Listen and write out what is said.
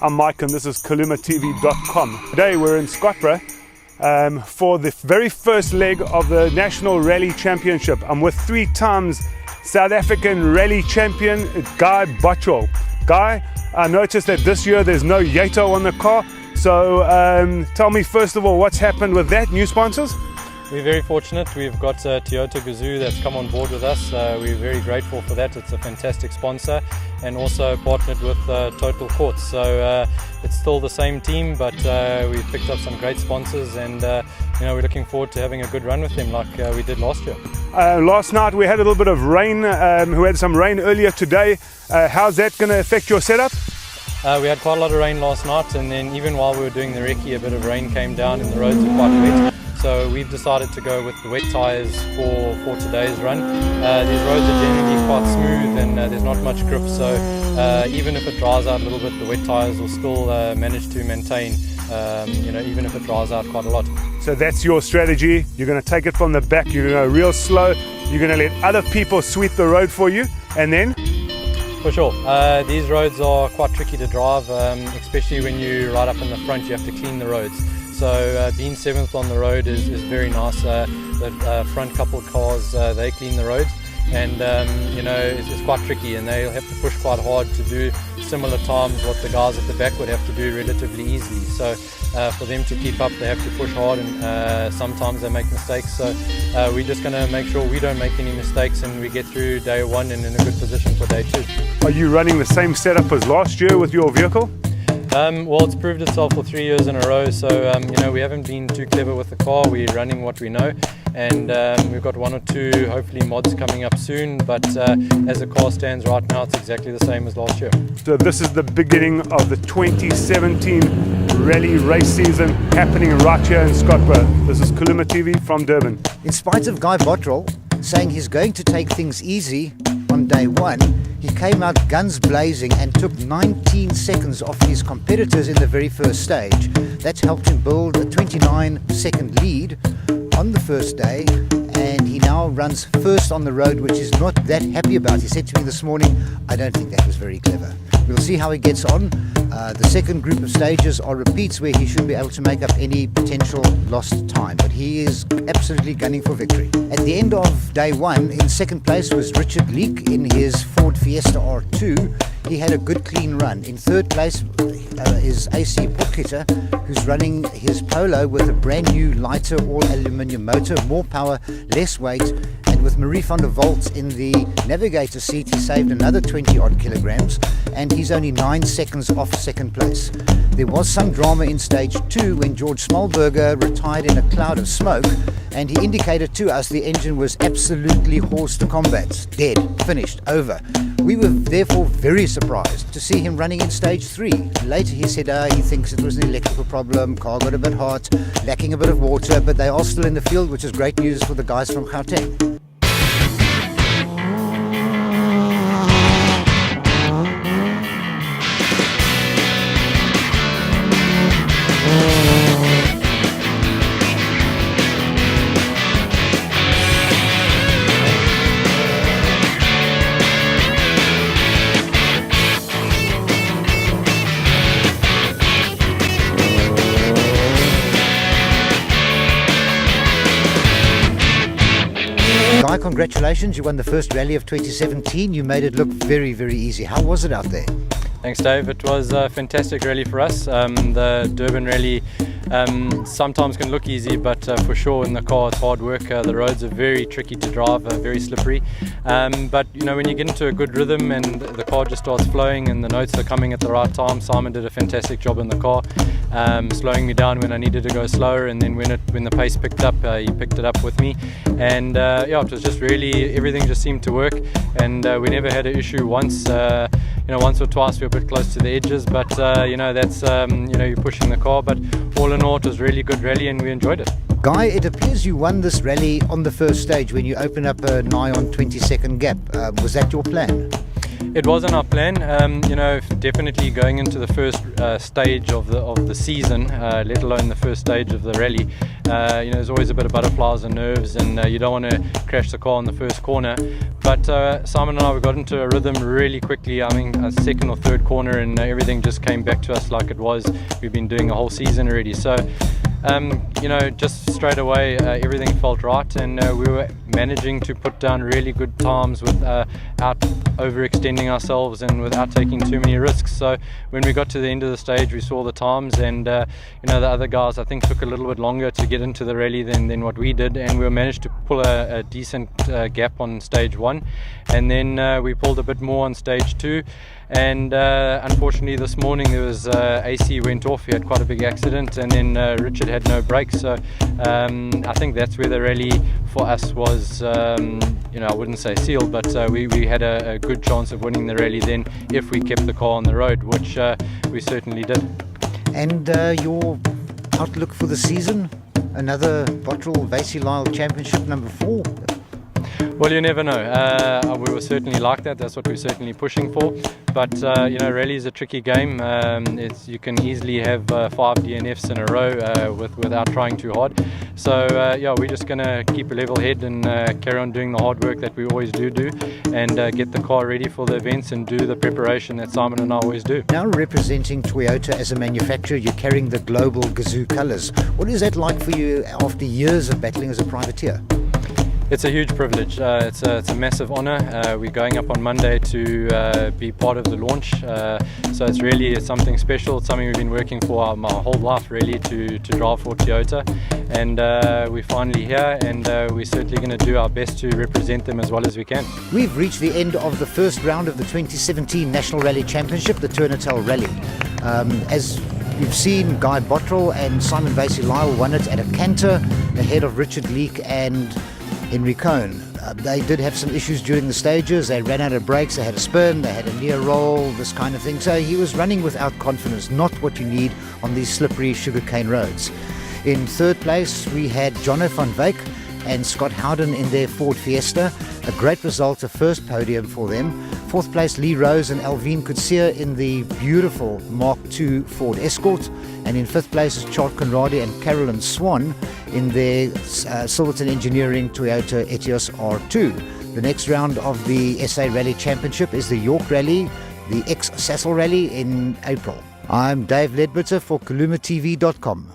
I'm Mike and this is kulumaTv.com. Today we're in Scottsburhg for the very first leg of the National Rally Championship. I'm with 3 times South African rally champion Guy Bottrill. Guy, I noticed that this year there's no Yato on the car, so tell me first of all what's happened with that, new sponsors? We're very fortunate. We've got Toyota Gazoo that's come on board with us. We're very grateful for that. It's a fantastic sponsor, and also partnered with Total Courts. So it's still the same team, but we've picked up some great sponsors, and we're looking forward to having a good run with them like we did last year. Last night we had a little bit of rain. We had some rain earlier today. How's that going to affect your setup? We had quite a lot of rain last night, and then even while we were doing the recce, a bit of rain came down and the roads are quite wet. So we've decided to go with the wet tyres for today's run. These roads are generally quite smooth and there's not much grip, so even if it dries out a little bit, the wet tyres will still manage to maintain, even if it dries out quite a lot. So that's your strategy. You're going to take it from the back, you're going to go real slow, you're going to let other people sweep the road for you, and then? For sure. These roads are quite tricky to drive, especially when you ride up in the front, you have to clean the roads. So being 7th on the road is very nice. The front couple of cars, they clean the roads, and it's quite tricky, and they'll have to push quite hard to do similar times what the guys at the back would have to do relatively easily. So for them to keep up, they have to push hard, and sometimes they make mistakes. So we're just going to make sure we don't make any mistakes and we get through day 1 and in a good position for day 2. Are you running the same setup as last year with your vehicle? Well, it's proved itself for 3 years in a row, so we haven't been too clever with the car. We're running what we know, and we've got 1 or 2 hopefully mods coming up soon, but as the car stands right now, it's exactly the same as last year. So this is the beginning of the 2017 rally race season happening right here in Scottsburhg. This is kulumaTv from Durban. In spite of Guy Bottrill saying he's going to take things easy on day 1, he came out guns blazing and took 19 seconds off his competitors in the very first stage. That's helped him build a 29-second lead on the first day, and he now runs first on the road, which he's not that happy about. He said to me this morning, I don't think that was very clever. We'll see how he gets on. The second group of stages are repeats where he should be able to make up any potential lost time, but he is absolutely gunning for victory. At the end of day 1, in second place was Richard Leek in his Ford Fiesta R2. He had a good clean run. In third place is AC Potgieter, who's running his Polo with a brand new lighter all aluminium motor, more power, less weight, and with Marie van der Walt in the navigator seat, he saved another 20 odd kilograms, and he's only 9 seconds off second place. There was some drama in stage 2 when George Smallberger retired in a cloud of smoke, and he indicated to us the engine was absolutely horse to combat, dead, finished, over. We were therefore very surprised to see him running in stage 3. Later he said he thinks it was an electrical problem, car got a bit hot, lacking a bit of water, but they are still in the field, which is great news for the guys from Gauteng. Guy, congratulations, you won the first rally of 2017. You made it look very, very easy. How was it out there? Thanks, Dave. It was a fantastic rally for us. The Durban rally sometimes can look easy, but for sure in the car it's hard work. The roads are very tricky to drive, very slippery. But when you get into a good rhythm and the car just starts flowing and the notes are coming at the right time, Simon did a fantastic job in the car, slowing me down when I needed to go slower, and then when the pace picked up, he picked it up with me. And it was just really, everything just seemed to work, and we never had an issue once. Once or twice we were a bit close to the edges, but that's you're pushing the car. But all in all, it was a really good rally and we enjoyed it. Guy, it appears you won this rally on the first stage when you open up a nigh on 20-second gap. Was that your plan? It wasn't our plan, definitely going into the first stage of the season, let alone the first stage of the rally. There's always a bit of butterflies and nerves, and you don't want to crash the car in the first corner. But Simon and I, we got into a rhythm really quickly. I mean, a second or third corner, and everything just came back to us like it was. We've been doing a whole season already, so just straight away everything felt right, and we were managing to put down really good times without overextending ourselves and without taking too many risks. So when we got to the end of the stage, we saw the times, and the other guys I think took a little bit longer to get into the rally than what we did, and we managed to pull a decent gap on stage 1, and then we pulled a bit more on stage 2. And unfortunately this morning there was AC went off. He had quite a big accident, and then Richard had no brakes, so I think that's where the rally for us was, I wouldn't say sealed, but we had a good chance of winning the rally then if we kept the car on the road, which we certainly did. And your outlook for the season? Another Bottrill Lyle Championship number 4? Well, you never know. We were certainly like that. That's what we're certainly pushing for. But rally is a tricky game. You can easily have 5 DNFs in a row without trying too hard. So we're just going to keep a level head and carry on doing the hard work that we always do, and get the car ready for the events and do the preparation that Simon and I always do. Now representing Toyota as a manufacturer, you're carrying the global Gazoo colours. What is that like for you after years of battling as a privateer? It's a huge privilege. It's a massive honour. We're going up on Monday to be part of the launch, so it's something special. It's something we've been working for my whole life really to drive for Toyota, and we're finally here, and we're certainly going to do our best to represent them as well as we can. We've reached the end of the first round of the 2017 National Rally Championship, the Tour Natal Rally. As you've seen, Guy Bottrill and Simon Lyle won it at a canter ahead of Richard Leek and Henry Cohn. They did have some issues during the stages. They ran out of brakes, they had a spin, they had a near roll, this kind of thing. So he was running without confidence, not what you need on these slippery sugarcane roads. In third place, we had Jono van Wyk and Scott Howden in their Ford Fiesta. A great result, a first podium for them. Fourth place, Lee Rose and Alvin Kutsia in the beautiful Mark II Ford Escort. And in fifth place is Chart Conradi and Carolyn Swan in their Silverton Engineering Toyota Etios R2. The next round of the SA Rally Championship is the York Rally, the ex-Sassel Rally in April. I'm Dave Ledbitter for kulumaTv.com.